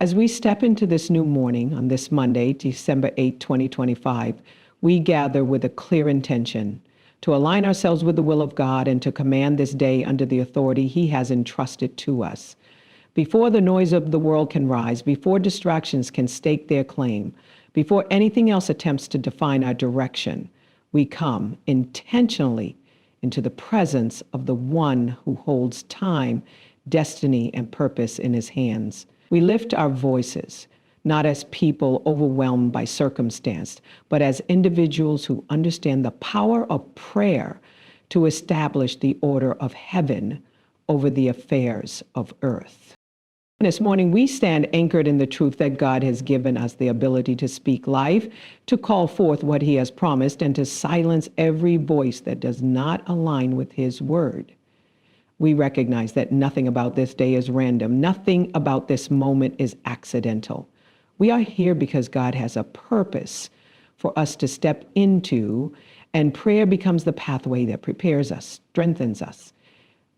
As we step into this new morning on this Monday, December 8, 2025, we gather with a clear intention to align ourselves with the will of God and to command this day under the authority He has entrusted to us. Before the noise of the world can rise, before distractions can stake their claim, before anything else attempts to define our direction, we come intentionally into the presence of the one who holds time, destiny, and purpose in His hands. We lift our voices, not as people overwhelmed by circumstance, but as individuals who understand the power of prayer to establish the order of heaven over the affairs of earth. This morning, we stand anchored in the truth that God has given us the ability to speak life, to call forth what He has promised, and to silence every voice that does not align with His word. We recognize that nothing about this day is random. Nothing about this moment is accidental. We are here because God has a purpose for us to step into, and prayer becomes the pathway that prepares us, strengthens us,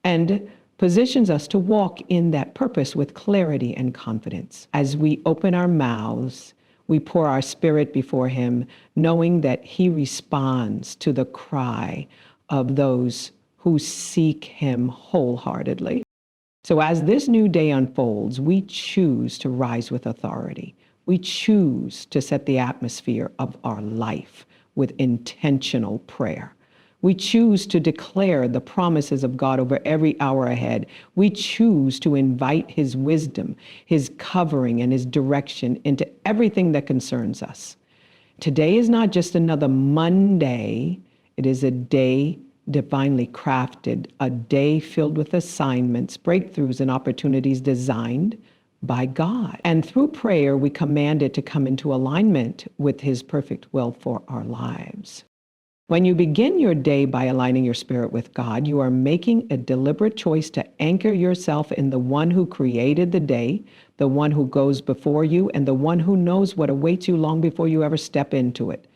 and positions us to walk in that purpose with clarity and confidence. As we open our mouths, we pour our spirit before Him, knowing that He responds to the cry of those who seek Him wholeheartedly. So as this new day unfolds, we choose to rise with authority. We choose to set the atmosphere of our life with intentional prayer. We choose to declare the promises of God over every hour ahead. We choose to invite His wisdom, His covering, and His direction into everything that concerns us. Today is not just another Monday. It is a day divinely crafted, a day filled with assignments, breakthroughs, and opportunities designed by God. And through prayer, we command it to come into alignment with His perfect will for our lives. When you begin your day by aligning your spirit with God, you are making a deliberate choice to anchor yourself in the one who created the day, the one who goes before you, and the one who knows what awaits you long before you ever step into it.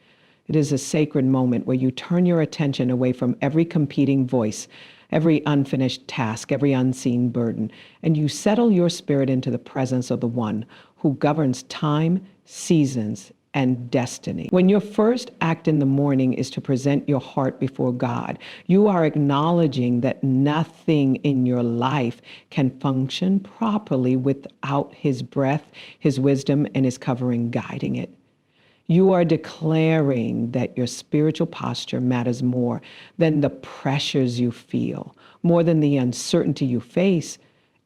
It is a sacred moment where you turn your attention away from every competing voice, every unfinished task, every unseen burden, and you settle your spirit into the presence of the one who governs time, seasons, and destiny. When your first act in the morning is to present your heart before God, you are acknowledging that nothing in your life can function properly without His breath, His wisdom, and His covering guiding it. You are declaring that your spiritual posture matters more than the pressures you feel, more than the uncertainty you face,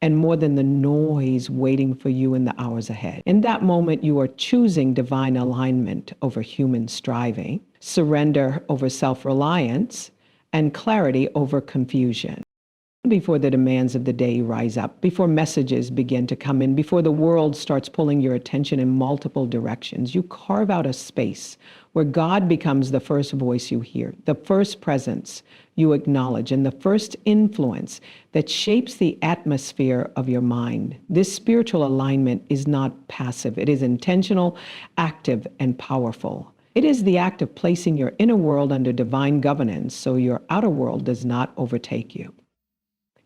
and more than the noise waiting for you in the hours ahead. In that moment, you are choosing divine alignment over human striving, surrender over self-reliance, and clarity over confusion. Before the demands of the day rise up, before messages begin to come in, before the world starts pulling your attention in multiple directions, you carve out a space where God becomes the first voice you hear, the first presence you acknowledge, and the first influence that shapes the atmosphere of your mind. This spiritual alignment is not passive. It is intentional, active, and powerful. It is the act of placing your inner world under divine governance so your outer world does not overtake you.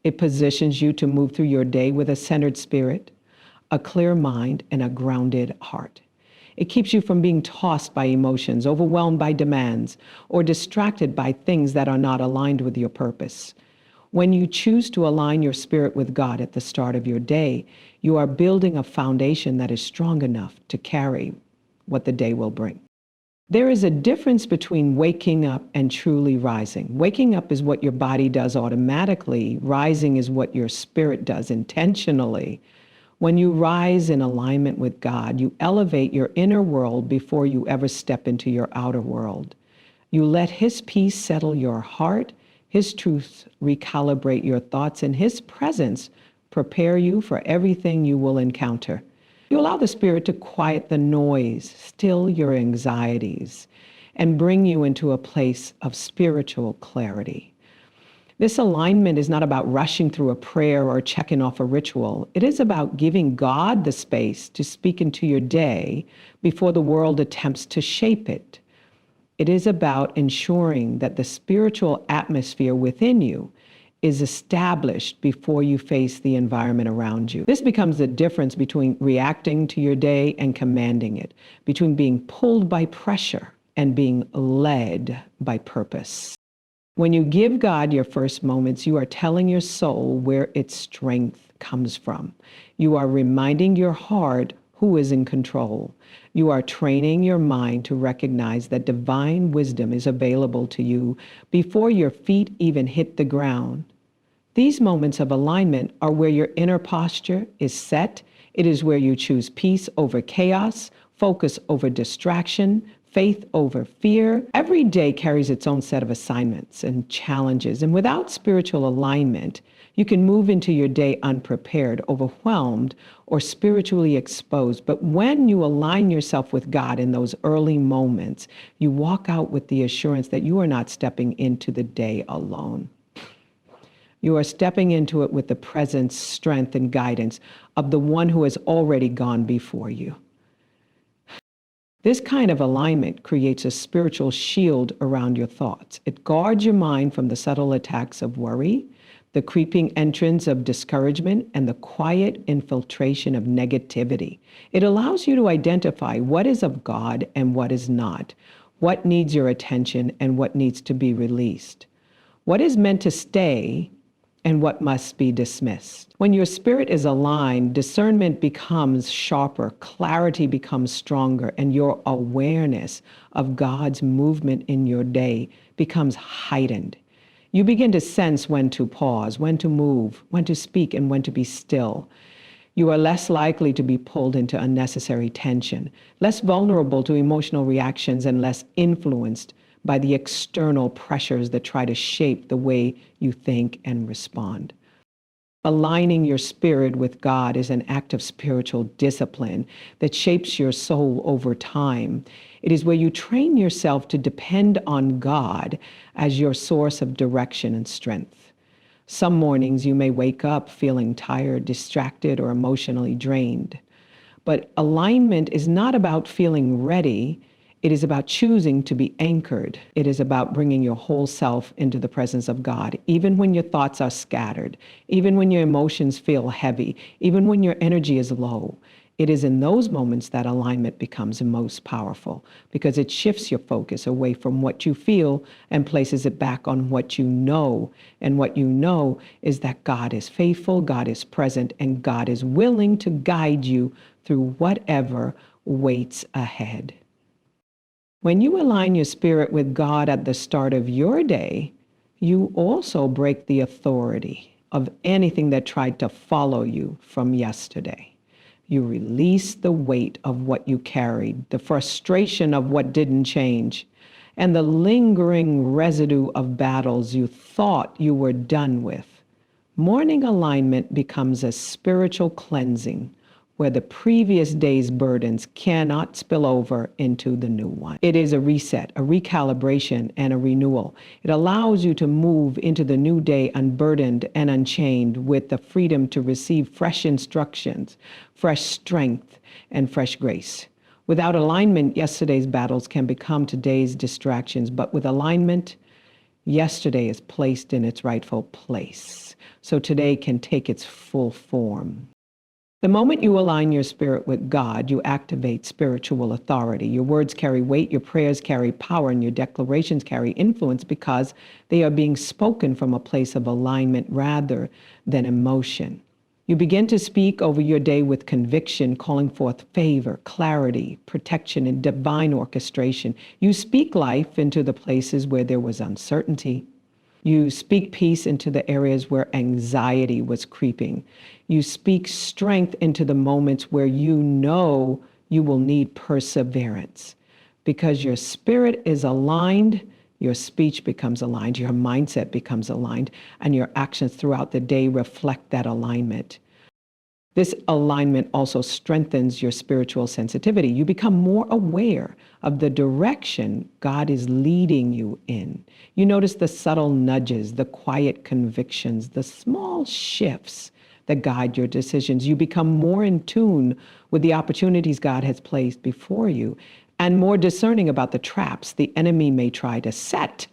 It positions you to move through your day with a centered spirit, a clear mind, and a grounded heart. It keeps you from being tossed by emotions, overwhelmed by demands, or distracted by things that are not aligned with your purpose. When you choose to align your spirit with God at the start of your day, you are building a foundation that is strong enough to carry what the day will bring. There is a difference between waking up and truly rising. Waking up is what your body does automatically. Rising is what your spirit does intentionally. When you rise in alignment with God, you elevate your inner world before you ever step into your outer world. You let His peace settle your heart, His truth recalibrate your thoughts, and His presence prepare you for everything you will encounter. You allow the Spirit to quiet the noise, still your anxieties, and bring you into a place of spiritual clarity. This alignment is not about rushing through a prayer or checking off a ritual. It is about giving God the space to speak into your day before the world attempts to shape it. It is about ensuring that the spiritual atmosphere within you is established before you face the environment around you. This becomes the difference between reacting to your day and commanding it, between being pulled by pressure and being led by purpose. When you give God your first moments, you are telling your soul where its strength comes from. You are reminding your heart who is in control. You are training your mind to recognize that divine wisdom is available to you before your feet even hit the ground. These moments of alignment are where your inner posture is set. It is where you choose peace over chaos, focus over distraction, faith over fear. Every day carries its own set of assignments and challenges, and without spiritual alignment, you can move into your day unprepared, overwhelmed, or spiritually exposed. But when you align yourself with God in those early moments, you walk out with the assurance that you are not stepping into the day alone. You are stepping into it with the presence, strength, and guidance of the one who has already gone before you. This kind of alignment creates a spiritual shield around your thoughts. It guards your mind from the subtle attacks of worry, the creeping entrance of discouragement, and the quiet infiltration of negativity. It allows you to identify what is of God and what is not, what needs your attention and what needs to be released, what is meant to stay and what must be dismissed. When your spirit is aligned, discernment becomes sharper, clarity becomes stronger, and your awareness of God's movement in your day becomes heightened. You begin to sense when to pause, when to move, when to speak, and when to be still. You are less likely to be pulled into unnecessary tension, less vulnerable to emotional reactions, and less influenced by the external pressures that try to shape the way you think and respond. Aligning your spirit with God is an act of spiritual discipline that shapes your soul over time. It is where you train yourself to depend on God as your source of direction and strength. Some mornings you may wake up feeling tired, distracted, or emotionally drained. But alignment is not about feeling ready. It is about choosing to be anchored. It is about bringing your whole self into the presence of God, even when your thoughts are scattered, even when your emotions feel heavy, even when your energy is low. It is in those moments that alignment becomes most powerful, because it shifts your focus away from what you feel and places it back on what you know. And what you know is that God is faithful, God is present, and God is willing to guide you through whatever waits ahead. When you align your spirit with God at the start of your day, you also break the authority of anything that tried to follow you from yesterday. You release the weight of what you carried, the frustration of what didn't change, and the lingering residue of battles you thought you were done with. Morning alignment becomes a spiritual cleansing, where the previous day's burdens cannot spill over into the new one. It is a reset, a recalibration, and a renewal. It allows you to move into the new day unburdened and unchained, with the freedom to receive fresh instructions, fresh strength, and fresh grace. Without alignment, yesterday's battles can become today's distractions, but with alignment, yesterday is placed in its rightful place, so today can take its full form. The moment you align your spirit with God, you activate spiritual authority. Your words carry weight, your prayers carry power, and your declarations carry influence, because they are being spoken from a place of alignment rather than emotion. You begin to speak over your day with conviction, calling forth favor, clarity, protection, and divine orchestration. You speak life into the places where there was uncertainty. You speak peace into the areas where anxiety was creeping. You speak strength into the moments where you know you will need perseverance. Because your spirit is aligned, your speech becomes aligned, your mindset becomes aligned, and your actions throughout the day reflect that alignment. This alignment also strengthens your spiritual sensitivity. You become more aware of the direction God is leading you in. You notice the subtle nudges, the quiet convictions, the small shifts that guide your decisions. You become more in tune with the opportunities God has placed before you, and more discerning about the traps the enemy may try to set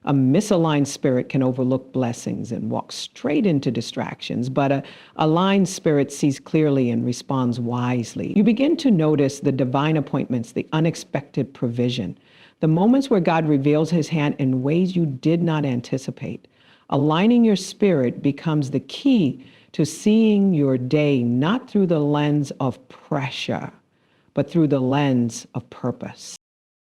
A misaligned spirit can overlook blessings and walk straight into distractions, but a aligned spirit sees clearly and responds wisely. You begin to notice the divine appointments, the unexpected provision, the moments where God reveals his hand in ways you did not anticipate. Aligning your spirit becomes the key to seeing your day not through the lens of pressure, but through the lens of purpose.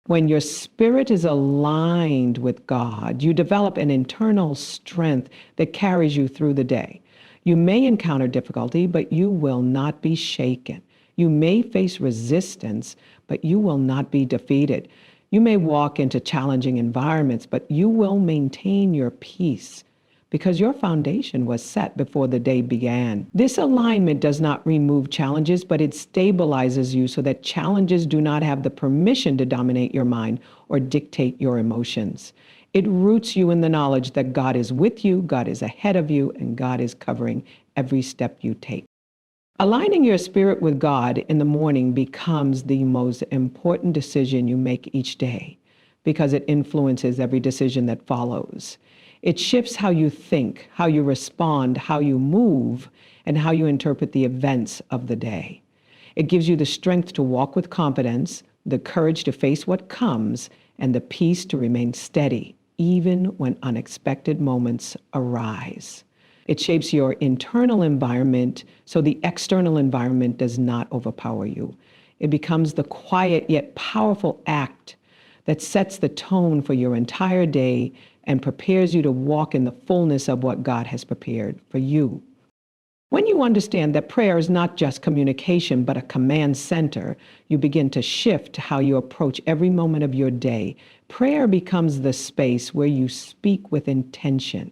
When your spirit is aligned with God, you develop an internal strength that carries you through the day. You may encounter difficulty, but you will not be shaken. You may face resistance, but you will not be defeated. You may walk into challenging environments, but you will maintain your peace because your foundation was set before the day began. This alignment does not remove challenges, but it stabilizes you so that challenges do not have the permission to dominate your mind or dictate your emotions. It roots you in the knowledge that God is with you, God is ahead of you, and God is covering every step you take. Aligning your spirit with God in the morning becomes the most important decision you make each day because it influences every decision that follows. It shifts how you think, how you respond, how you move, and how you interpret the events of the day. It gives you the strength to walk with confidence, the courage to face what comes, and the peace to remain steady, even when unexpected moments arise. It shapes your internal environment so the external environment does not overpower you. It becomes the quiet yet powerful act that sets the tone for your entire day and prepares you to walk in the fullness of what God has prepared for you. When you understand that prayer is not just communication, but a command center, you begin to shift how you approach every moment of your day. Prayer becomes the space where you speak with intention,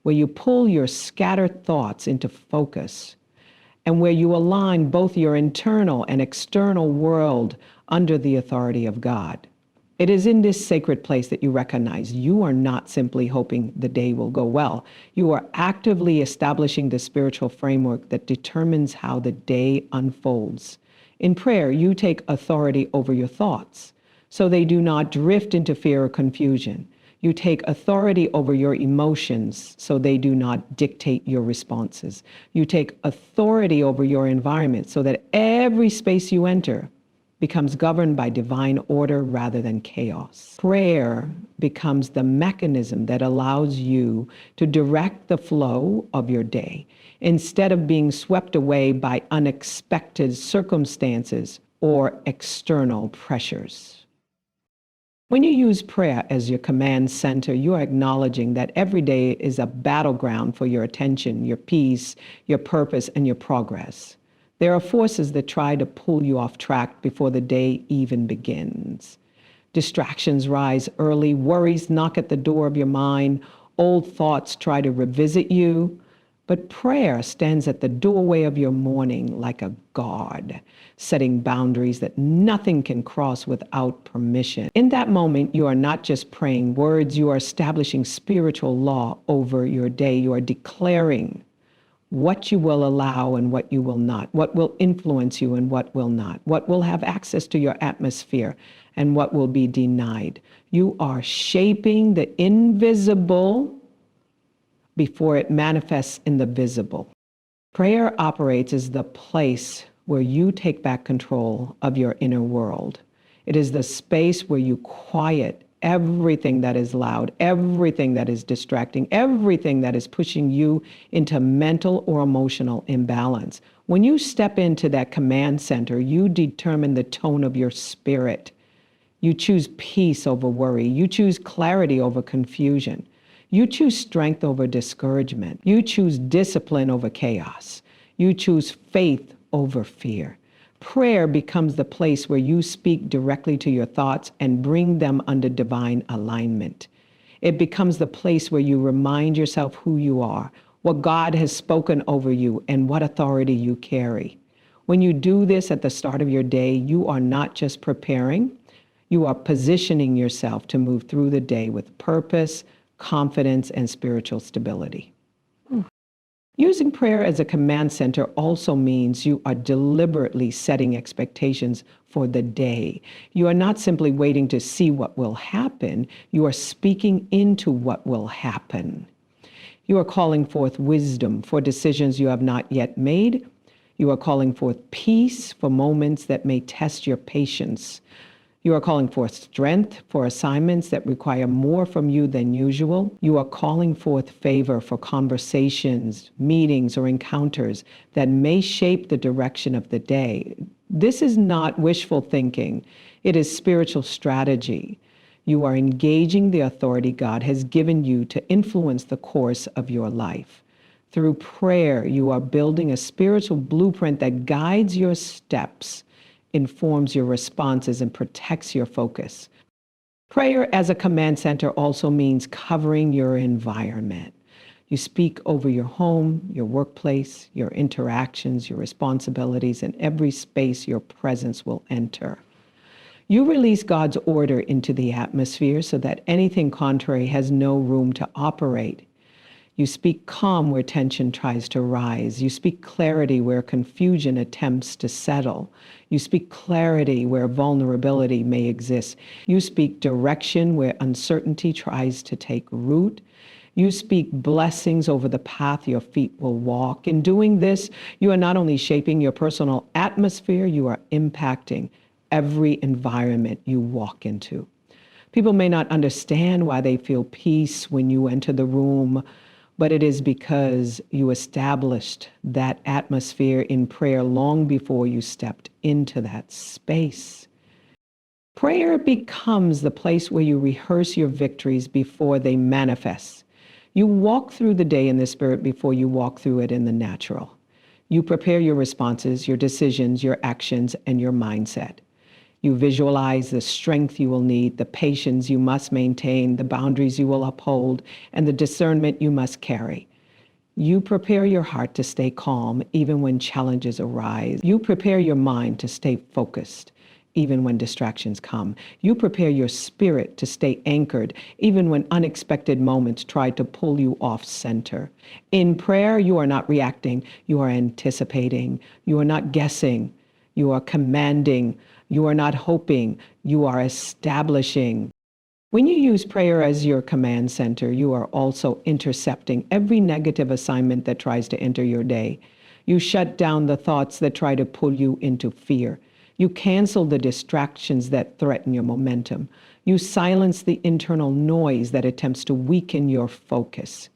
where you pull your scattered thoughts into focus, and where you align both your internal and external world under the authority of God. It is in this sacred place that you recognize you are not simply hoping the day will go well. You are actively establishing the spiritual framework that determines how the day unfolds. In prayer, you take authority over your thoughts so they do not drift into fear or confusion. You take authority over your emotions so they do not dictate your responses. You take authority over your environment so that every space you enter becomes governed by divine order rather than chaos. Prayer becomes the mechanism that allows you to direct the flow of your day instead of being swept away by unexpected circumstances or external pressures. When you use prayer as your command center, you are acknowledging that every day is a battleground for your attention, your peace, your purpose, and your progress. There are forces that try to pull you off track before the day even begins. Distractions rise early, worries knock at the door of your mind, old thoughts try to revisit you. But prayer stands at the doorway of your morning like a guard, setting boundaries that nothing can cross without permission. In that moment, you are not just praying words, you are establishing spiritual law over your day. You are declaring what you will allow and what you will not, what will influence you and what will not, what will have access to your atmosphere and what will be denied. You are shaping the invisible before it manifests in the visible. Prayer operates as the place where you take back control of your inner world. It is the space where you quiet everything that is loud, everything that is distracting, everything that is pushing you into mental or emotional imbalance. When you step into that command center, you determine the tone of your spirit. You choose peace over worry. You choose clarity over confusion. You choose strength over discouragement. You choose discipline over chaos. You choose faith over fear. Prayer becomes the place where you speak directly to your thoughts and bring them under divine alignment. It becomes the place where you remind yourself who you are, what God has spoken over you, and what authority you carry. When you do this at the start of your day, you are not just preparing, you are positioning yourself to move through the day with purpose, confidence, and spiritual stability. Using prayer as a command center also means you are deliberately setting expectations for the day. You are not simply waiting to see what will happen, you are speaking into what will happen. You are calling forth wisdom for decisions you have not yet made. You are calling forth peace for moments that may test your patience. You are calling forth strength for assignments that require more from you than usual. You are calling forth favor for conversations, meetings, or encounters that may shape the direction of the day. This is not wishful thinking. It is spiritual strategy. You are engaging the authority God has given you to influence the course of your life. Through prayer, you are building a spiritual blueprint that guides your steps, informs your responses, and protects your focus. Prayer as a command center also means covering your environment. You speak over your home, your workplace, your interactions, your responsibilities, and every space your presence will enter. You release God's order into the atmosphere so that anything contrary has no room to operate. You speak calm where tension tries to rise. You speak clarity where confusion attempts to settle. You speak clarity where vulnerability may exist. You speak direction where uncertainty tries to take root. You speak blessings over the path your feet will walk. In doing this, you are not only shaping your personal atmosphere, you are impacting every environment you walk into. People may not understand why they feel peace when you enter the room, but it is because you established that atmosphere in prayer long before you stepped into that space. Prayer becomes the place where you rehearse your victories before they manifest. You walk through the day in the spirit before you walk through it in the natural. You prepare your responses, your decisions, your actions, and your mindset. You visualize the strength you will need, the patience you must maintain, the boundaries you will uphold, and the discernment you must carry. You prepare your heart to stay calm even when challenges arise. You prepare your mind to stay focused even when distractions come. You prepare your spirit to stay anchored even when unexpected moments try to pull you off center. In prayer, you are not reacting, you are anticipating. You are not guessing, you are commanding. You are not hoping, you are establishing. When you use prayer as your command center, you are also intercepting every negative assignment that tries to enter your day. You shut down the thoughts that try to pull you into fear. You cancel the distractions that threaten your momentum. You silence the internal noise that attempts to weaken your focus.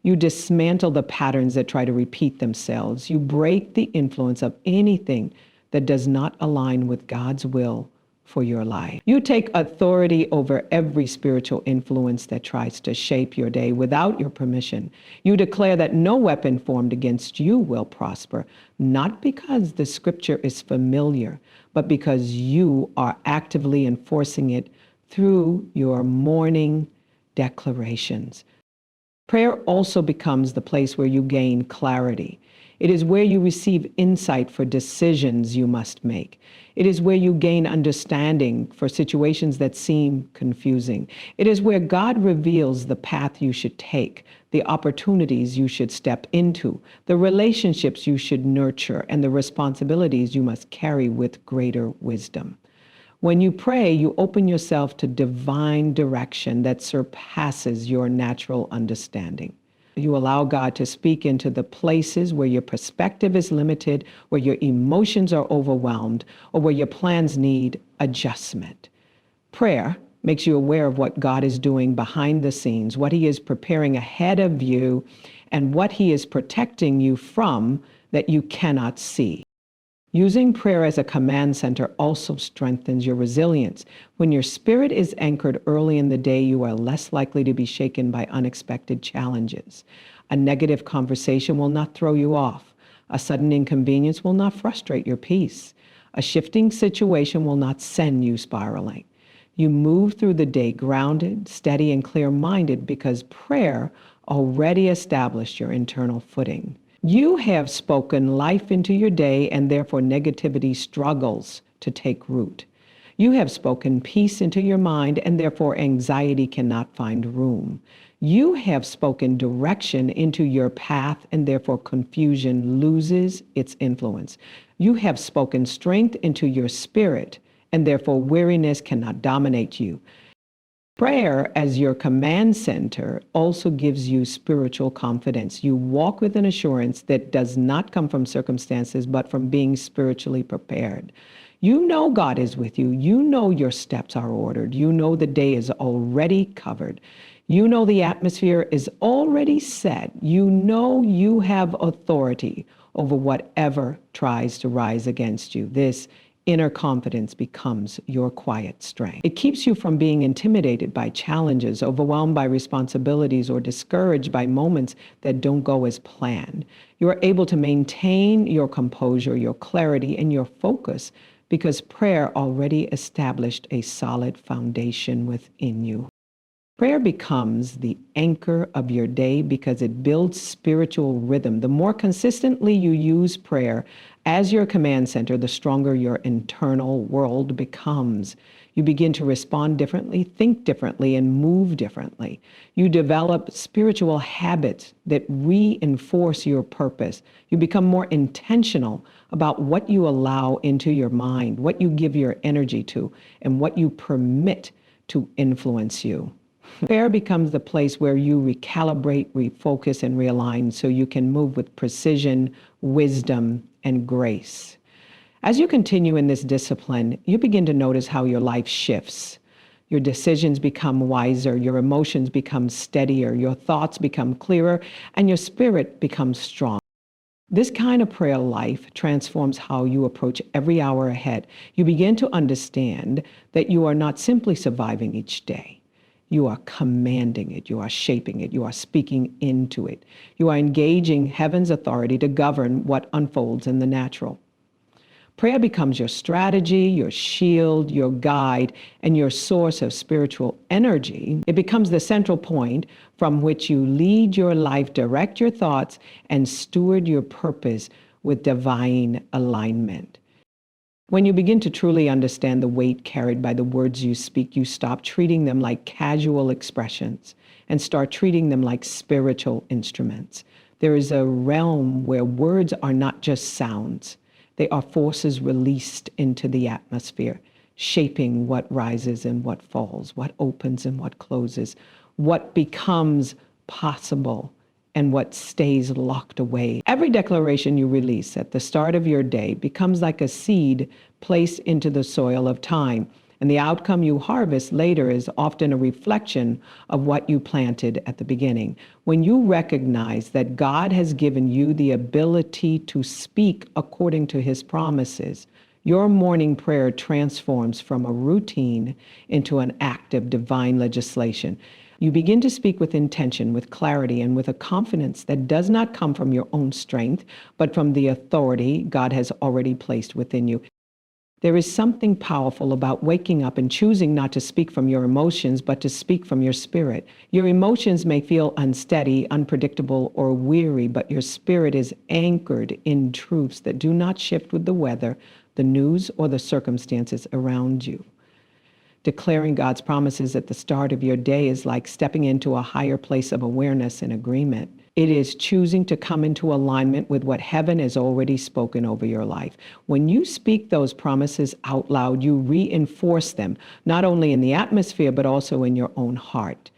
You dismantle the patterns that try to repeat themselves. You break the influence of anything that does not align with God's will for your life. You take authority over every spiritual influence that tries to shape your day without your permission. You declare that no weapon formed against you will prosper, not because the scripture is familiar, but because you are actively enforcing it through your morning declarations. Prayer also becomes the place where you gain clarity. It is where you receive insight for decisions you must make. It is where you gain understanding for situations that seem confusing. It is where God reveals the path you should take, the opportunities you should step into, the relationships you should nurture, and the responsibilities you must carry with greater wisdom. When you pray, you open yourself to divine direction that surpasses your natural understanding. You allow God to speak into the places where your perspective is limited, where your emotions are overwhelmed, or where your plans need adjustment. Prayer makes you aware of what God is doing behind the scenes, what He is preparing ahead of you, and what He is protecting you from that you cannot see. Using prayer as a command center also strengthens your resilience. When your spirit is anchored early in the day, you are less likely to be shaken by unexpected challenges. A negative conversation will not throw you off. A sudden inconvenience will not frustrate your peace. A shifting situation will not send you spiraling. You move through the day grounded, steady, and clear-minded because prayer already established your internal footing. You have spoken life into your day, and therefore negativity struggles to take root. You have spoken peace into your mind, and therefore anxiety cannot find room. You have spoken direction into your path, and therefore confusion loses its influence. You have spoken strength into your spirit, and therefore weariness cannot dominate you. Prayer as your command center also gives you spiritual confidence. You walk with an assurance that does not come from circumstances, but from being spiritually prepared. You know God is with you. You know your steps are ordered. You know the day is already covered. You know the atmosphere is already set. You know you have authority over whatever tries to rise against you. This inner confidence becomes your quiet strength. It keeps you from being intimidated by challenges, overwhelmed by responsibilities, or discouraged by moments that don't go as planned. You are able to maintain your composure, your clarity, and your focus because prayer already established a solid foundation within you. Prayer becomes the anchor of your day because it builds spiritual rhythm. The more consistently you use prayer as your command center, the stronger your internal world becomes. You begin to respond differently, think differently, and move differently. You develop spiritual habits that reinforce your purpose. You become more intentional about what you allow into your mind, what you give your energy to, and what you permit to influence you. Prayer becomes the place where you recalibrate, refocus, and realign so you can move with precision, wisdom, and grace. As you continue in this discipline, you begin to notice how your life shifts. Your decisions become wiser, your emotions become steadier, your thoughts become clearer, and your spirit becomes strong. This kind of prayer life transforms how you approach every hour ahead. You begin to understand that you are not simply surviving each day. You are commanding it. You are shaping it. You are speaking into it. You are engaging heaven's authority to govern what unfolds in the natural. Prayer becomes your strategy, your shield, your guide, and your source of spiritual energy. It becomes the central point from which you lead your life, direct your thoughts, and steward your purpose with divine alignment. When you begin to truly understand the weight carried by the words you speak, you stop treating them like casual expressions and start treating them like spiritual instruments. There is a realm where words are not just sounds. They are forces released into the atmosphere, shaping what rises and what falls, what opens and what closes, what becomes possible and what stays locked away. Every declaration you release at the start of your day becomes like a seed placed into the soil of time, and the outcome you harvest later is often a reflection of what you planted at the beginning. When you recognize that God has given you the ability to speak according to his promises, your morning prayer transforms from a routine into an act of divine legislation. You begin to speak with intention, with clarity, and with a confidence that does not come from your own strength, but from the authority God has already placed within you. There is something powerful about waking up and choosing not to speak from your emotions, but to speak from your spirit. Your emotions may feel unsteady, unpredictable, or weary, but your spirit is anchored in truths that do not shift with the weather, the news, or the circumstances around you. Declaring God's promises at the start of your day is like stepping into a higher place of awareness and agreement. It is choosing to come into alignment with what heaven has already spoken over your life. When you speak those promises out loud, you reinforce them, not only in the atmosphere, but also in your own heart.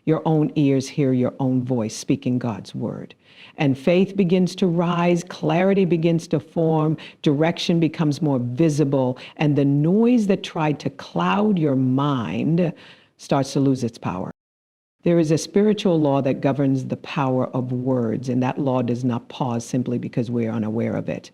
Your own ears hear your own voice speaking God's word. And faith begins to rise, clarity begins to form, direction becomes more visible, and the noise that tried to cloud your mind starts to lose its power. There is a spiritual law that governs the power of words, and that law does not pause simply because we are unaware of it.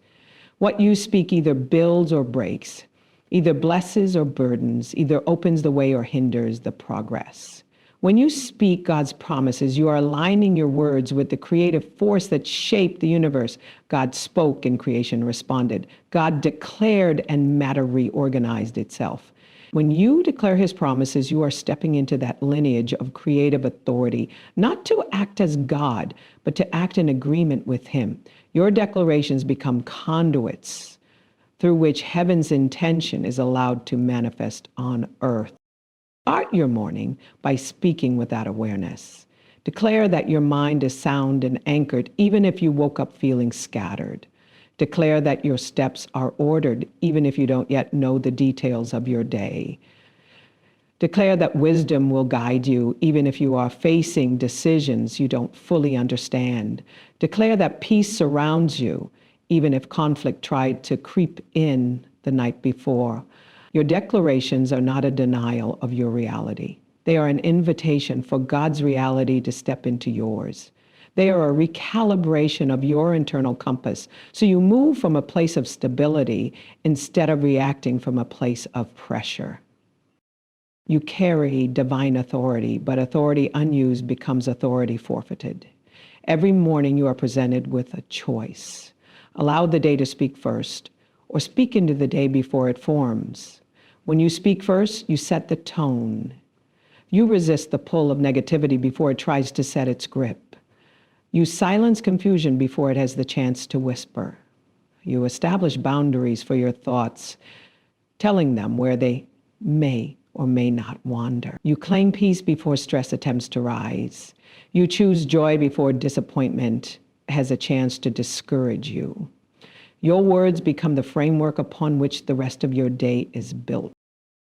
What you speak either builds or breaks, either blesses or burdens, either opens the way or hinders the progress. When you speak God's promises, you are aligning your words with the creative force that shaped the universe. God spoke and creation responded. God declared and matter reorganized itself. When you declare his promises, you are stepping into that lineage of creative authority, not to act as God, but to act in agreement with him. Your declarations become conduits through which heaven's intention is allowed to manifest on earth. Start your morning by speaking with that awareness. Declare that your mind is sound and anchored, even if you woke up feeling scattered. Declare that your steps are ordered, even if you don't yet know the details of your day. Declare that wisdom will guide you, even if you are facing decisions you don't fully understand. Declare that peace surrounds you, even if conflict tried to creep in the night before. Your declarations are not a denial of your reality. They are an invitation for God's reality to step into yours. They are a recalibration of your internal compass, so you move from a place of stability instead of reacting from a place of pressure. You carry divine authority, but authority unused becomes authority forfeited. Every morning you are presented with a choice. Allow the day to speak first, or speak into the day before it forms. When you speak first, you set the tone. You resist the pull of negativity before it tries to set its grip. You silence confusion before it has the chance to whisper. You establish boundaries for your thoughts, telling them where they may or may not wander. You claim peace before stress attempts to rise. You choose joy before disappointment has a chance to discourage you. Your words become the framework upon which the rest of your day is built.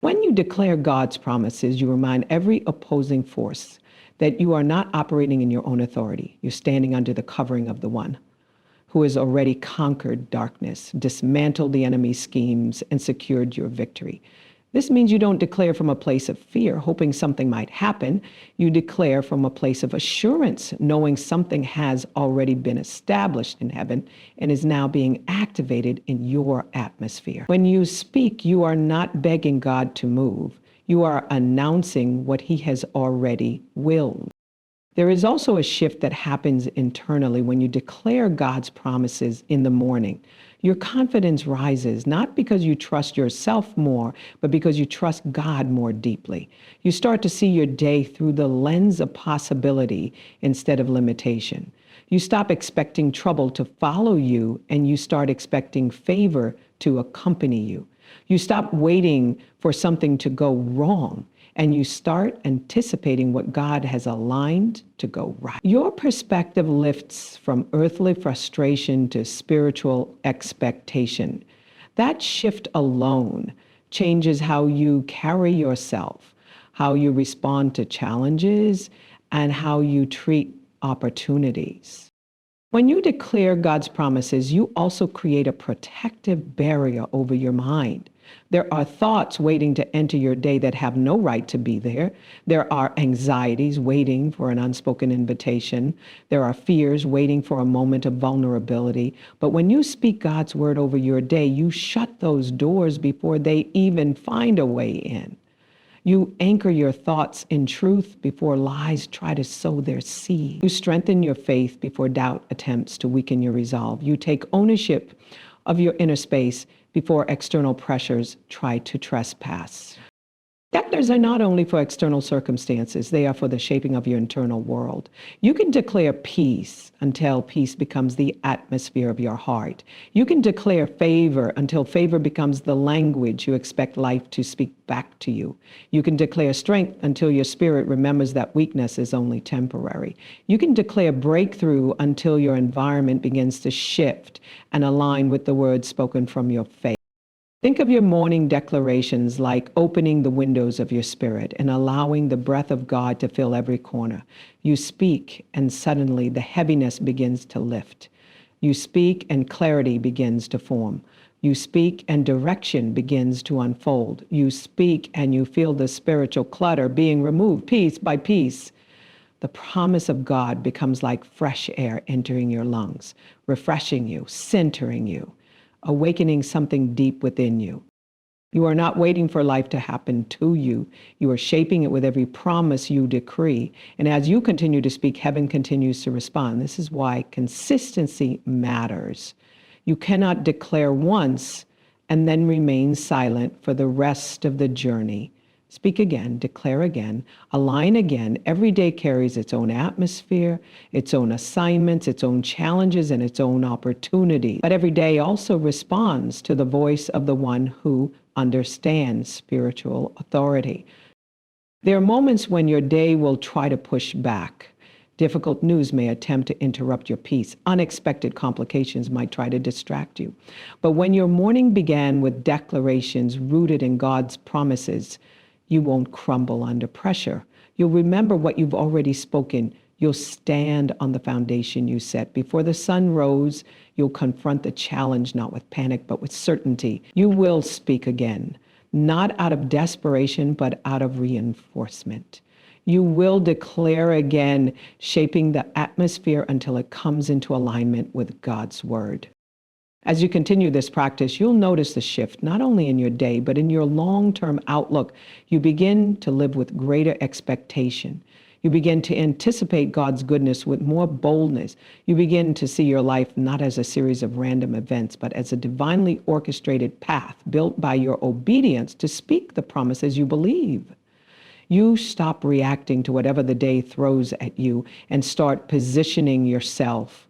When you declare God's promises, you remind every opposing force that you are not operating in your own authority. You're standing under the covering of the one who has already conquered darkness, dismantled the enemy's schemes, and secured your victory. This means you don't declare from a place of fear, hoping something might happen. You declare from a place of assurance, knowing something has already been established in heaven and is now being activated in your atmosphere. When you speak, you are not begging God to move. You are announcing what he has already willed. There is also a shift that happens internally when you declare God's promises in the morning. Your confidence rises, not because you trust yourself more, but because you trust God more deeply. You start to see your day through the lens of possibility instead of limitation. You stop expecting trouble to follow you, and you start expecting favor to accompany you. You stop waiting for something to go wrong, and you start anticipating what God has aligned to go right. Your perspective lifts from earthly frustration to spiritual expectation. That shift alone changes how you carry yourself, how you respond to challenges, and how you treat opportunities. When you declare God's promises, you also create a protective barrier over your mind. There are thoughts waiting to enter your day that have no right to be there. There are anxieties waiting for an unspoken invitation. There are fears waiting for a moment of vulnerability. But when you speak God's word over your day, you shut those doors before they even find a way in. You anchor your thoughts in truth before lies try to sow their seed. You strengthen your faith before doubt attempts to weaken your resolve. You take ownership of your inner space before external pressures try to trespass. Declarations are not only for external circumstances, they are for the shaping of your internal world. You can declare peace until peace becomes the atmosphere of your heart. You can declare favor until favor becomes the language you expect life to speak back to you. You can declare strength until your spirit remembers that weakness is only temporary. You can declare breakthrough until your environment begins to shift and align with the words spoken from your faith. Think of your morning declarations like opening the windows of your spirit and allowing the breath of God to fill every corner. You speak, and suddenly the heaviness begins to lift. You speak, and clarity begins to form. You speak, and direction begins to unfold. You speak, and you feel the spiritual clutter being removed piece by piece. The promise of God becomes like fresh air entering your lungs, refreshing you, centering you, awakening something deep within you. You are not waiting for life to happen to you. You are shaping it with every promise you decree. And as you continue to speak, heaven continues to respond. This is why consistency matters. You cannot declare once and then remain silent for the rest of the journey. Speak again, declare again, align again. Every day carries its own atmosphere, its own assignments, its own challenges, and its own opportunities. But every day also responds to the voice of the one who understands spiritual authority. There are moments when your day will try to push back. Difficult news may attempt to interrupt your peace. Unexpected complications might try to distract you. But when your morning began with declarations rooted in God's promises, you won't crumble under pressure. You'll remember what you've already spoken. You'll stand on the foundation you set. Before the sun rose, you'll confront the challenge not with panic, but with certainty. You will speak again, not out of desperation, but out of reinforcement. You will declare again, shaping the atmosphere until it comes into alignment with God's word. As you continue this practice, you'll notice the shift, not only in your day, but in your long-term outlook. You begin to live with greater expectation. You begin to anticipate God's goodness with more boldness. You begin to see your life not as a series of random events, but as a divinely orchestrated path built by your obedience to speak the promises you believe. You stop reacting to whatever the day throws at you and start positioning yourself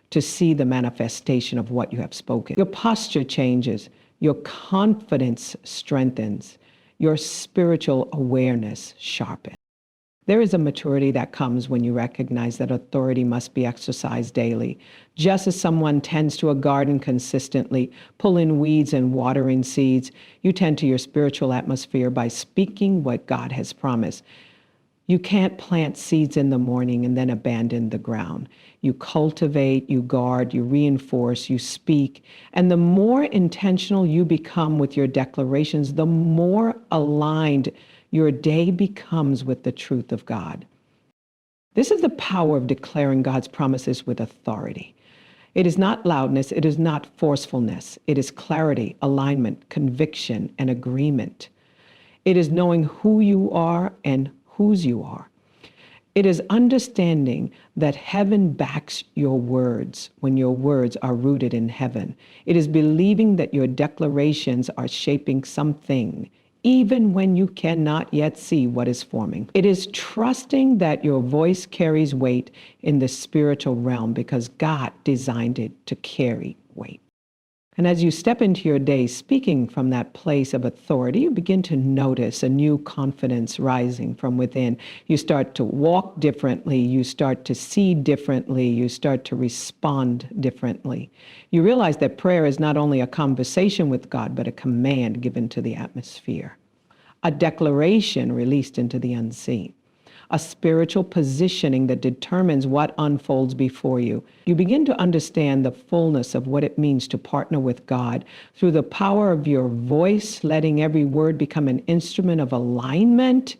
to see the manifestation of what you have spoken. Your posture changes, your confidence strengthens, your spiritual awareness sharpens. There is a maturity that comes when you recognize that authority must be exercised daily. Just as someone tends to a garden consistently, pulling weeds and watering seeds, you tend to your spiritual atmosphere by speaking what God has promised. You can't plant seeds in the morning and then abandon the ground. You cultivate, you guard, you reinforce, you speak. And the more intentional you become with your declarations, the more aligned your day becomes with the truth of God. This is the power of declaring God's promises with authority. It is not loudness, it is not forcefulness. It is clarity, alignment, conviction, and agreement. It is knowing who you are and whose you are. It is understanding that heaven backs your words when your words are rooted in heaven. It is believing that your declarations are shaping something, even when you cannot yet see what is forming. It is trusting that your voice carries weight in the spiritual realm because God designed it to carry weight. And as you step into your day speaking from that place of authority, you begin to notice a new confidence rising from within. You start to walk differently. You start to see differently. You start to respond differently. You realize that prayer is not only a conversation with God, but a command given to the atmosphere, a declaration released into the unseen, a spiritual positioning that determines what unfolds before you. You begin to understand the fullness of what it means to partner with God through the power of your voice, letting every word become an instrument of alignment,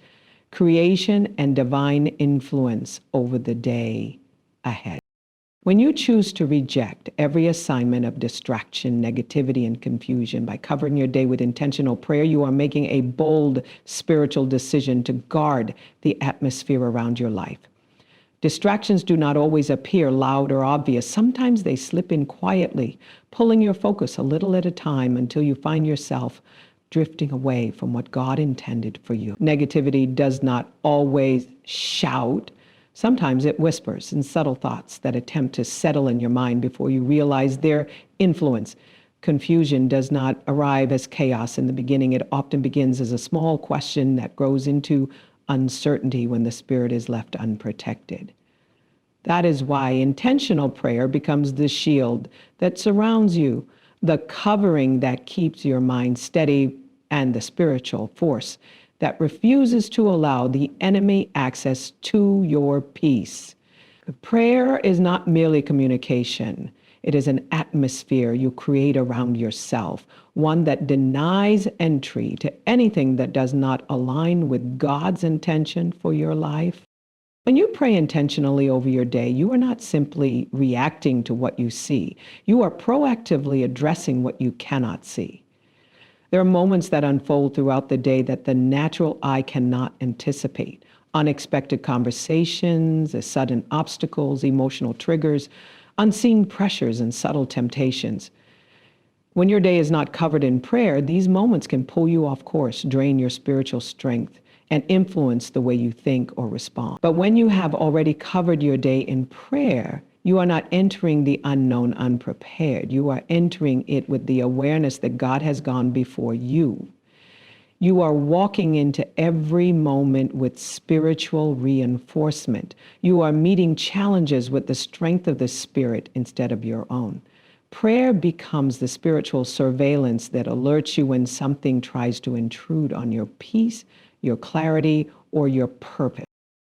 creation, and divine influence over the day ahead. When you choose to reject every assignment of distraction, negativity, and confusion by covering your day with intentional prayer, you are making a bold spiritual decision to guard the atmosphere around your life. Distractions do not always appear loud or obvious. Sometimes they slip in quietly, pulling your focus a little at a time until you find yourself drifting away from what God intended for you. Negativity does not always shout. Sometimes it whispers in subtle thoughts that attempt to settle in your mind before you realize their influence. Confusion does not arrive as chaos in the beginning. It often begins as a small question that grows into uncertainty when the spirit is left unprotected. That is why intentional prayer becomes the shield that surrounds you, the covering that keeps your mind steady, and the spiritual force that refuses to allow the enemy access to your peace. Prayer is not merely communication. It is an atmosphere you create around yourself, one that denies entry to anything that does not align with God's intention for your life. When you pray intentionally over your day, you are not simply reacting to what you see. You are proactively addressing what you cannot see. There are moments that unfold throughout the day that the natural eye cannot anticipate. Unexpected conversations, sudden obstacles, emotional triggers, unseen pressures, and subtle temptations. When your day is not covered in prayer, these moments can pull you off course, drain your spiritual strength, and influence the way you think or respond. But when you have already covered your day in prayer, you are not entering the unknown unprepared. You are entering it with the awareness that God has gone before you. You are walking into every moment with spiritual reinforcement. You are meeting challenges with the strength of the Spirit instead of your own. Prayer becomes the spiritual surveillance that alerts you when something tries to intrude on your peace, your clarity, or your purpose.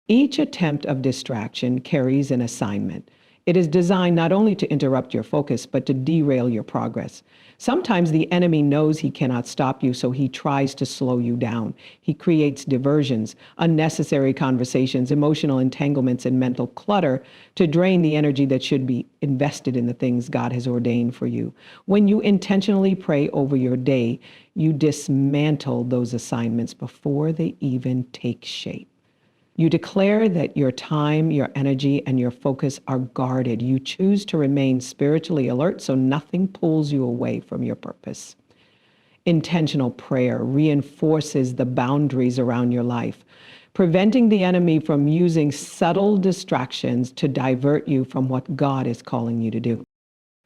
Each attempt of distraction carries an assignment. It is designed not only to interrupt your focus, but to derail your progress. Sometimes the enemy knows he cannot stop you, so he tries to slow you down. He creates diversions, unnecessary conversations, emotional entanglements, and mental clutter to drain the energy that should be invested in the things God has ordained for you. When you intentionally pray over your day, you dismantle those assignments before they even take shape. You declare that your time, your energy, and your focus are guarded. You choose to remain spiritually alert so nothing pulls you away from your purpose. Intentional prayer reinforces the boundaries around your life, preventing the enemy from using subtle distractions to divert you from what God is calling you to do.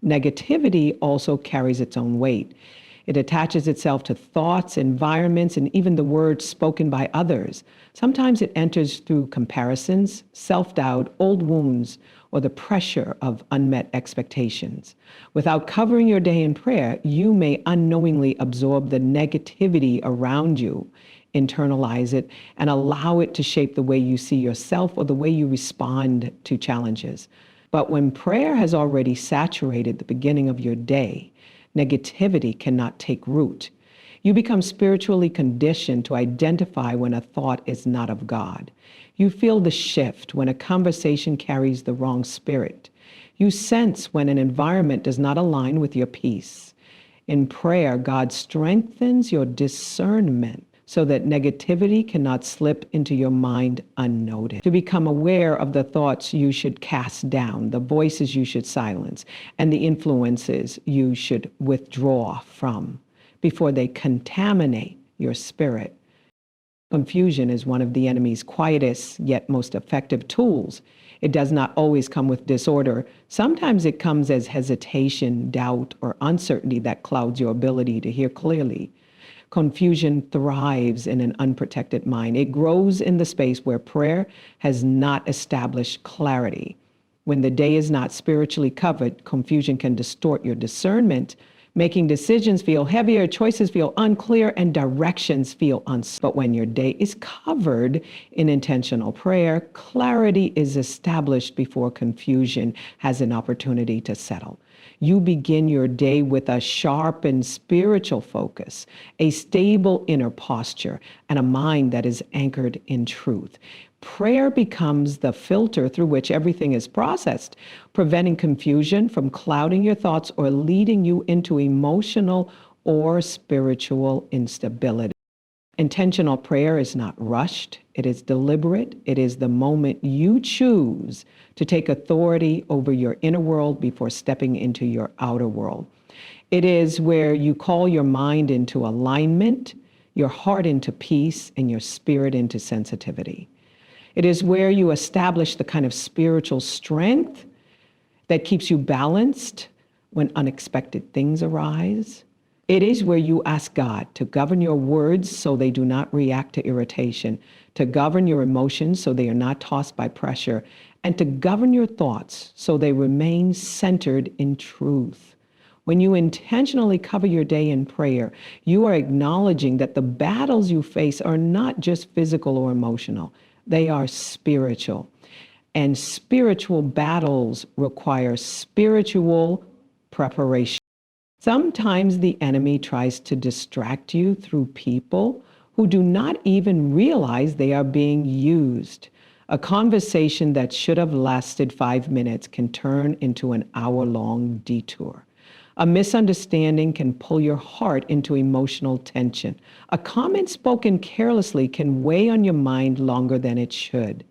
Negativity also carries its own weight. It attaches itself to thoughts, environments, and even the words spoken by others. Sometimes it enters through comparisons, self-doubt, old wounds, or the pressure of unmet expectations. Without covering your day in prayer, you may unknowingly absorb the negativity around you, internalize it, and allow it to shape the way you see yourself or the way you respond to challenges. But when prayer has already saturated the beginning of your day, negativity cannot take root. You become spiritually conditioned to identify when a thought is not of God. You feel the shift when a conversation carries the wrong spirit. You sense when an environment does not align with your peace. In prayer, God strengthens your discernment so that negativity cannot slip into your mind unnoticed. To become aware of the thoughts you should cast down, the voices you should silence, and the influences you should withdraw from before they contaminate your spirit. Confusion is one of the enemy's quietest yet most effective tools. It does not always come with disorder. Sometimes it comes as hesitation, doubt, or uncertainty that clouds your ability to hear clearly. Confusion thrives in an unprotected mind. It grows in the space where prayer has not established clarity. When the day is not spiritually covered, confusion can distort your discernment, making decisions feel heavier, choices feel unclear, and directions feel uncertain. But when your day is covered in intentional prayer, clarity is established before confusion has an opportunity to settle. You begin your day with a sharpened spiritual focus, a stable inner posture, and a mind that is anchored in truth. Prayer becomes the filter through which everything is processed, preventing confusion from clouding your thoughts or leading you into emotional or spiritual instability. Intentional prayer is not rushed. It is deliberate. It is the moment you choose to take authority over your inner world before stepping into your outer world. It is where you call your mind into alignment, your heart into peace, and your spirit into sensitivity. It is where you establish the kind of spiritual strength that keeps you balanced when unexpected things arise. It is where you ask God to govern your words so they do not react to irritation, to govern your emotions so they are not tossed by pressure, and to govern your thoughts so they remain centered in truth. When you intentionally cover your day in prayer, you are acknowledging that the battles you face are not just physical or emotional, they are spiritual. And spiritual battles require spiritual preparation. Sometimes the enemy tries to distract you through people who do not even realize they are being used. A conversation that should have lasted 5 minutes can turn into an hour-long detour. A misunderstanding can pull your heart into emotional tension. A comment spoken carelessly can weigh on your mind longer than it should.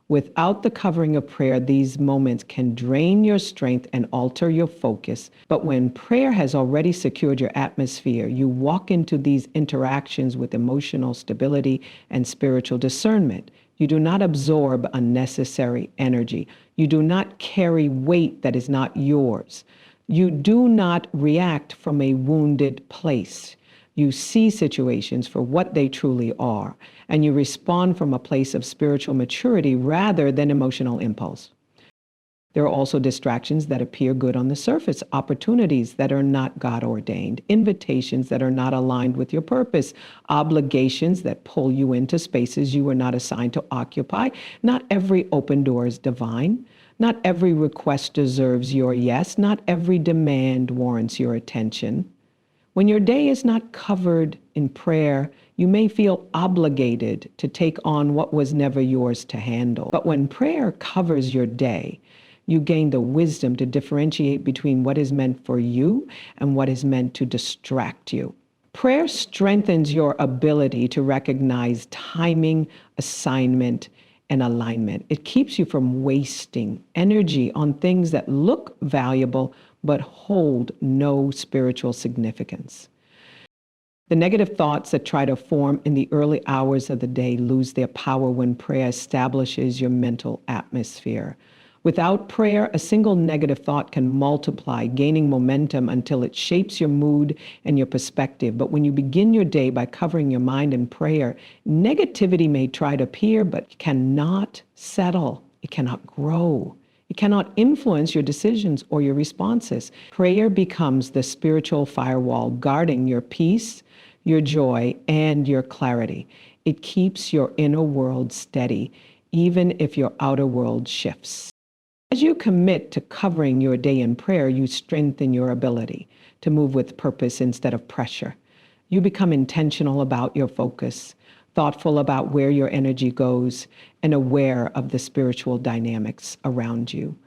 Without the covering of prayer, these moments can drain your strength and alter your focus. But when prayer has already secured your atmosphere, you walk into these interactions with emotional stability and spiritual discernment. You do not absorb unnecessary energy. You do not carry weight that is not yours. You do not react from a wounded place. You see situations for what they truly are, and you respond from a place of spiritual maturity rather than emotional impulse. There are also distractions that appear good on the surface, opportunities that are not God ordained, invitations that are not aligned with your purpose, obligations that pull you into spaces you were not assigned to occupy. Not every open door is divine. Not every request deserves your yes. Not every demand warrants your attention. When your day is not covered in prayer, you may feel obligated to take on what was never yours to handle. But when prayer covers your day, you gain the wisdom to differentiate between what is meant for you and what is meant to distract you. Prayer strengthens your ability to recognize timing, assignment, and alignment. It keeps you from wasting energy on things that look valuable but hold no spiritual significance. The negative thoughts that try to form in the early hours of the day lose their power when prayer establishes your mental atmosphere. Without prayer, a single negative thought can multiply, gaining momentum until it shapes your mood and your perspective. But when you begin your day by covering your mind in prayer, negativity may try to appear, but cannot settle. It cannot grow. It cannot influence your decisions or your responses. Prayer becomes the spiritual firewall guarding your peace, your joy, and your clarity. It keeps your inner world steady, even if your outer world shifts. As you commit to covering your day in prayer, you strengthen your ability to move with purpose instead of pressure. You become intentional about your focus, thoughtful about where your energy goes, and aware of the spiritual dynamics around you.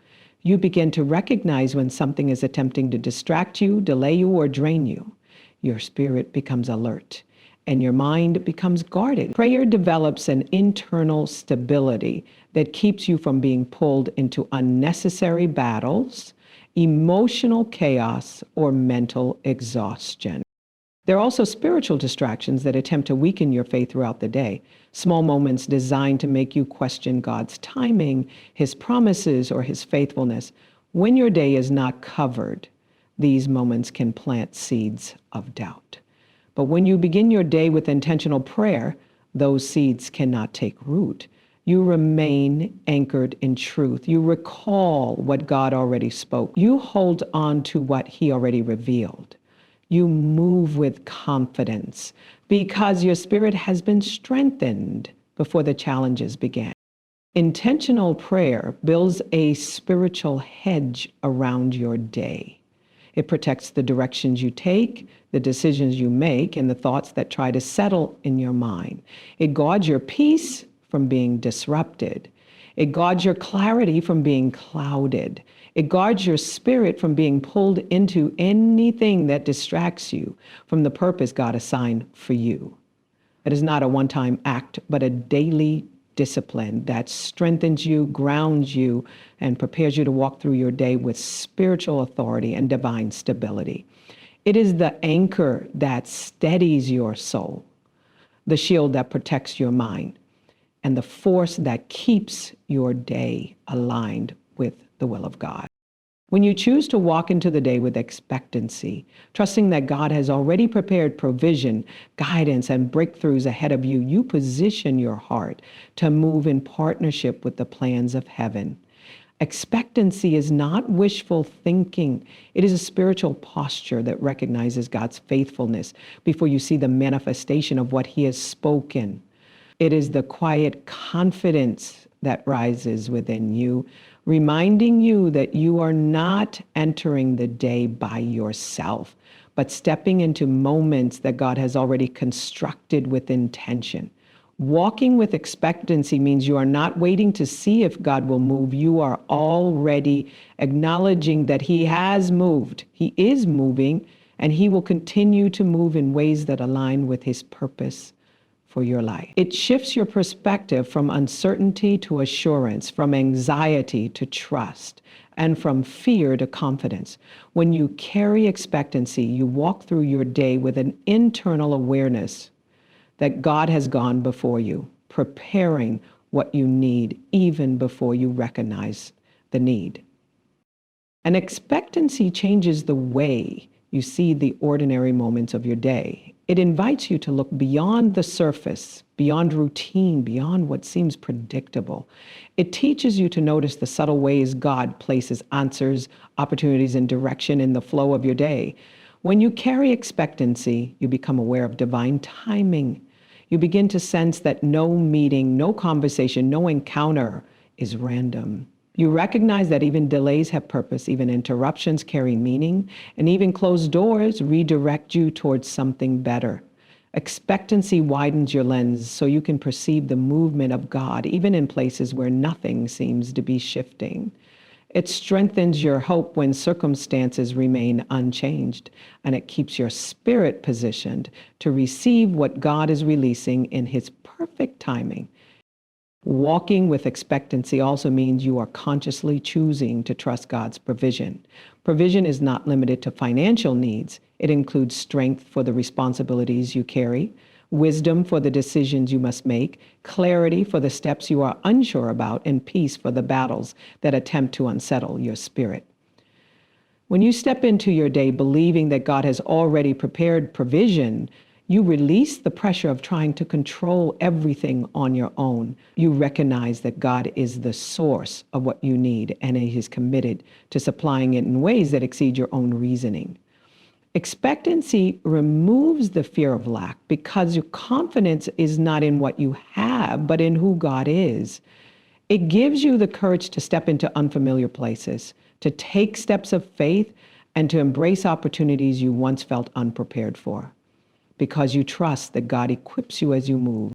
You begin to recognize when something is attempting to distract you, delay you, or drain you. Your spirit becomes alert, and your mind becomes guarded. Prayer develops an internal stability that keeps you from being pulled into unnecessary battles, emotional chaos, or mental exhaustion. There are also spiritual distractions that attempt to weaken your faith throughout the day. Small moments designed to make you question God's timing, His promises, or His faithfulness. When your day is not covered, these moments can plant seeds of doubt. But when you begin your day with intentional prayer, those seeds cannot take root. You remain anchored in truth. You recall what God already spoke. You hold on to what He already revealed. You move with confidence because your spirit has been strengthened before the challenges began. Intentional prayer builds a spiritual hedge around your day. It protects the directions you take, the decisions you make, and the thoughts that try to settle in your mind. It guards your peace from being disrupted. It guards your clarity from being clouded. It guards your spirit from being pulled into anything that distracts you from the purpose God assigned for you. It is not a one-time act, but a daily discipline that strengthens you, grounds you, and prepares you to walk through your day with spiritual authority and divine stability. It is the anchor that steadies your soul, the shield that protects your mind, and the force that keeps your day aligned with the will of God. When you choose to walk into the day with expectancy, trusting that God has already prepared provision, guidance, and breakthroughs ahead of you, you position your heart to move in partnership with the plans of heaven. Expectancy is not wishful thinking. It is a spiritual posture that recognizes God's faithfulness before you see the manifestation of what He has spoken. It is the quiet confidence that rises within you, reminding you that you are not entering the day by yourself, but stepping into moments that God has already constructed with intention. Walking with expectancy means you are not waiting to see if God will move. You are already acknowledging that He has moved. He is moving, and He will continue to move in ways that align with His purpose for your life. It shifts your perspective from uncertainty to assurance, from anxiety to trust, and from fear to confidence. When you carry expectancy, you walk through your day with an internal awareness that God has gone before you, preparing what you need even before you recognize the need. And expectancy changes the way you see the ordinary moments of your day. It invites you to look beyond the surface, beyond routine, beyond what seems predictable. It teaches you to notice the subtle ways God places answers, opportunities, and direction in the flow of your day. When you carry expectancy, you become aware of divine timing. You begin to sense that no meeting, no conversation, no encounter is random. You recognize that even delays have purpose, even interruptions carry meaning, and even closed doors redirect you towards something better. Expectancy widens your lens so you can perceive the movement of God, even in places where nothing seems to be shifting. It strengthens your hope when circumstances remain unchanged, and it keeps your spirit positioned to receive what God is releasing in His perfect timing. Walking with expectancy also means you are consciously choosing to trust God's provision. Provision is not limited to financial needs. It includes strength for the responsibilities you carry, wisdom for the decisions you must make, clarity for the steps you are unsure about, and peace for the battles that attempt to unsettle your spirit. When you step into your day believing that God has already prepared provision, you release the pressure of trying to control everything on your own. You recognize that God is the source of what you need, and He is committed to supplying it in ways that exceed your own reasoning. Expectancy removes the fear of lack because your confidence is not in what you have, but in who God is. It gives you the courage to step into unfamiliar places, to take steps of faith, and to embrace opportunities you once felt unprepared for, because you trust that God equips you as you move.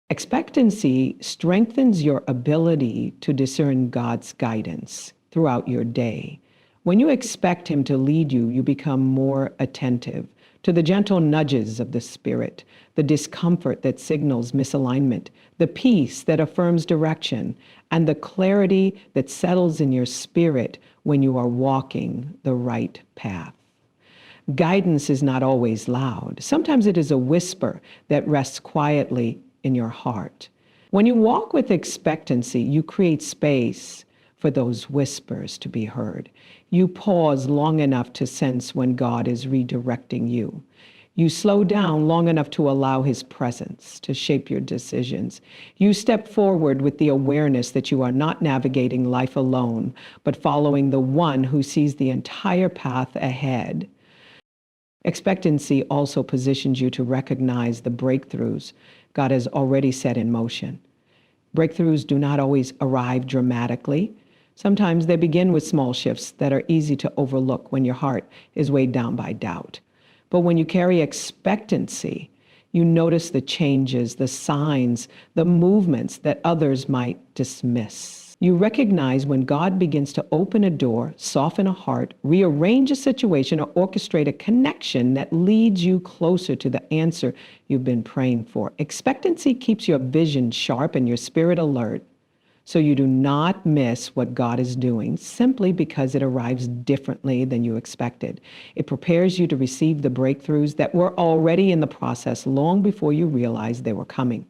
Expectancy strengthens your ability to discern God's guidance throughout your day. When you expect Him to lead you, you become more attentive to the gentle nudges of the Spirit, the discomfort that signals misalignment, the peace that affirms direction, and the clarity that settles in your spirit when you are walking the right path. Guidance is not always loud. Sometimes it is a whisper that rests quietly in your heart. When you walk with expectancy, you create space for those whispers to be heard. You pause long enough to sense when God is redirecting you. You slow down long enough to allow His presence to shape your decisions. You step forward with the awareness that you are not navigating life alone, but following the one who sees the entire path ahead. Expectancy also positions you to recognize the breakthroughs God has already set in motion. Breakthroughs do not always arrive dramatically. Sometimes they begin with small shifts that are easy to overlook when your heart is weighed down by doubt. But when you carry expectancy, you notice the changes, the signs, the movements that others might dismiss. You recognize when God begins to open a door, soften a heart, rearrange a situation, or orchestrate a connection that leads you closer to the answer you've been praying for. Expectancy keeps your vision sharp and your spirit alert, so you do not miss what God is doing simply because it arrives differently than you expected. It prepares you to receive the breakthroughs that were already in the process long before you realized they were coming.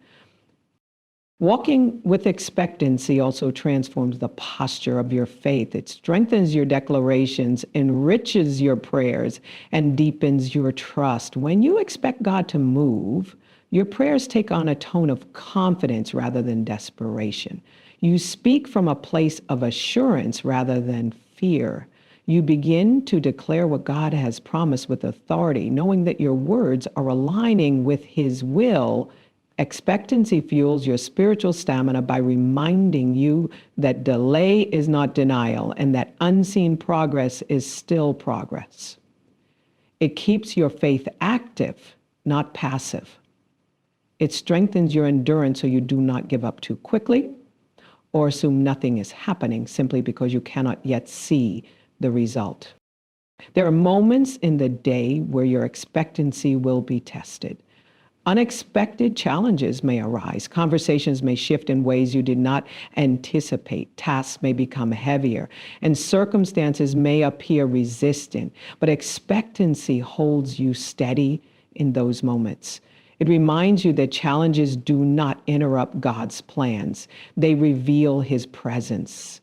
Walking with expectancy also transforms the posture of your faith. It strengthens your declarations, enriches your prayers, and deepens your trust. When you expect God to move, your prayers take on a tone of confidence rather than desperation. You speak from a place of assurance rather than fear. You begin to declare what God has promised with authority, knowing that your words are aligning with His will. Expectancy fuels your spiritual stamina by reminding you that delay is not denial and that unseen progress is still progress. It keeps your faith active, not passive. It strengthens your endurance so you do not give up too quickly or assume nothing is happening simply because you cannot yet see the result. There are moments in the day where your expectancy will be tested. Unexpected challenges may arise. Conversations may shift in ways you did not anticipate. Tasks may become heavier, and circumstances may appear resistant. But expectancy holds you steady in those moments. It reminds you that challenges do not interrupt God's plans. They reveal His presence.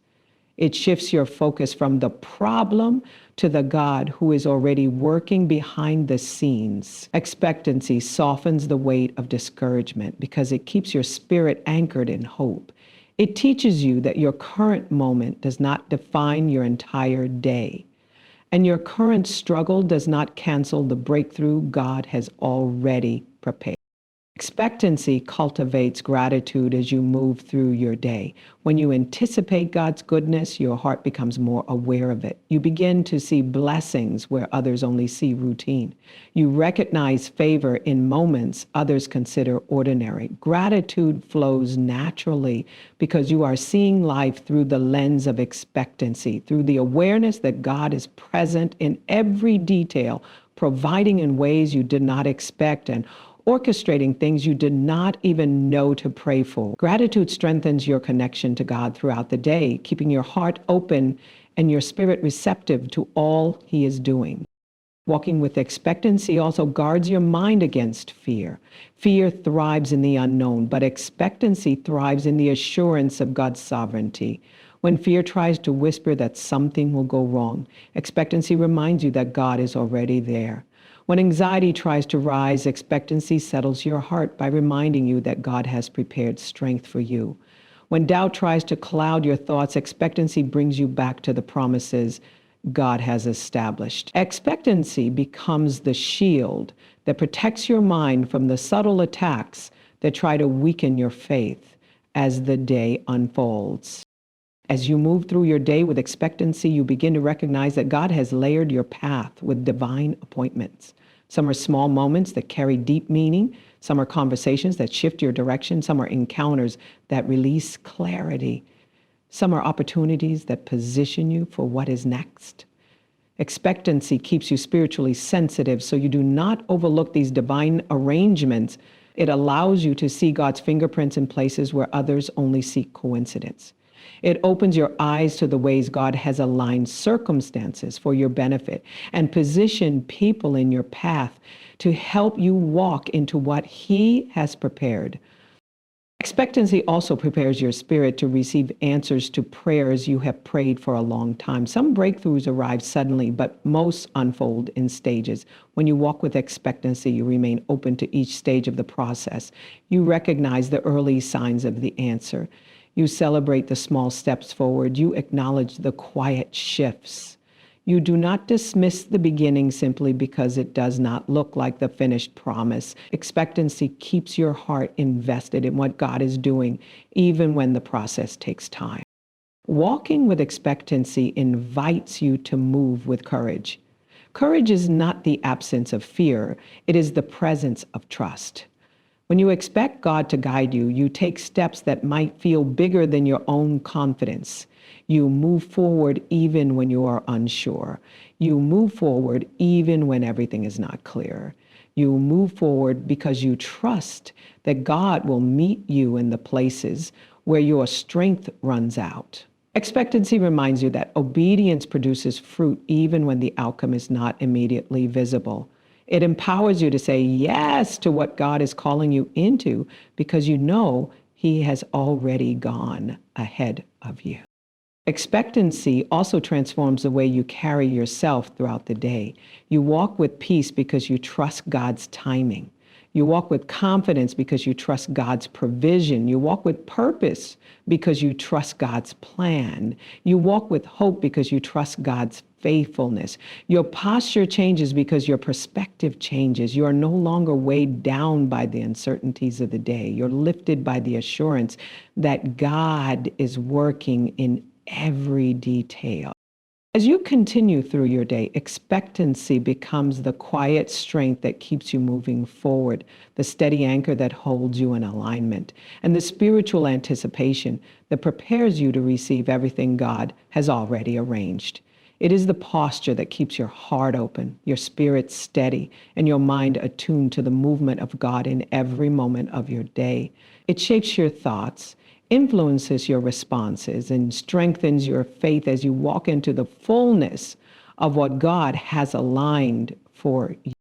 It shifts your focus from the problem to the God who is already working behind the scenes. Expectancy softens the weight of discouragement because it keeps your spirit anchored in hope. It teaches you that your current moment does not define your entire day, and your current struggle does not cancel the breakthrough God has already prepared. Expectancy cultivates gratitude as you move through your day. When you anticipate God's goodness, your heart becomes more aware of it. You begin to see blessings where others only see routine. You recognize favor in moments others consider ordinary. Gratitude flows naturally because you are seeing life through the lens of expectancy, through the awareness that God is present in every detail, providing in ways you did not expect and orchestrating things you did not even know to pray for. Gratitude strengthens your connection to God throughout the day, keeping your heart open and your spirit receptive to all He is doing. Walking with expectancy also guards your mind against fear. Fear thrives in the unknown, but expectancy thrives in the assurance of God's sovereignty. When fear tries to whisper that something will go wrong, expectancy reminds you that God is already there. When anxiety tries to rise, expectancy settles your heart by reminding you that God has prepared strength for you. When doubt tries to cloud your thoughts, expectancy brings you back to the promises God has established. Expectancy becomes the shield that protects your mind from the subtle attacks that try to weaken your faith as the day unfolds. As you move through your day with expectancy, you begin to recognize that God has layered your path with divine appointments. Some are small moments that carry deep meaning. Some are conversations that shift your direction. Some are encounters that release clarity. Some are opportunities that position you for what is next. Expectancy keeps you spiritually sensitive so you do not overlook these divine arrangements. It allows you to see God's fingerprints in places where others only seek coincidence. It opens your eyes to the ways God has aligned circumstances for your benefit and positioned people in your path to help you walk into what He has prepared. Expectancy also prepares your spirit to receive answers to prayers you have prayed for a long time. Some breakthroughs arrive suddenly, but most unfold in stages. When you walk with expectancy, you remain open to each stage of the process. You recognize the early signs of the answer. You celebrate the small steps forward. You acknowledge the quiet shifts. You do not dismiss the beginning simply because it does not look like the finished promise. Expectancy keeps your heart invested in what God is doing, even when the process takes time. Walking with expectancy invites you to move with courage. Courage is not the absence of fear, it is the presence of trust. When you expect God to guide you, you take steps that might feel bigger than your own confidence. You move forward even when you are unsure. You move forward even when everything is not clear. You move forward because you trust that God will meet you in the places where your strength runs out. Expectancy reminds you that obedience produces fruit even when the outcome is not immediately visible. It empowers you to say yes to what God is calling you into because you know He has already gone ahead of you. Expectancy also transforms the way you carry yourself throughout the day. You walk with peace because you trust God's timing. You walk with confidence because you trust God's provision. You walk with purpose because you trust God's plan. You walk with hope because you trust God's faithfulness. Your posture changes because your perspective changes. You are no longer weighed down by the uncertainties of the day. You're lifted by the assurance that God is working in every detail. As you continue through your day, expectancy becomes the quiet strength that keeps you moving forward, the steady anchor that holds you in alignment, and the spiritual anticipation that prepares you to receive everything God has already arranged. It is the posture that keeps your heart open, your spirit steady, and your mind attuned to the movement of God in every moment of your day. It shapes your thoughts, influences your responses, and strengthens your faith as you walk into the fullness of what God has aligned for you.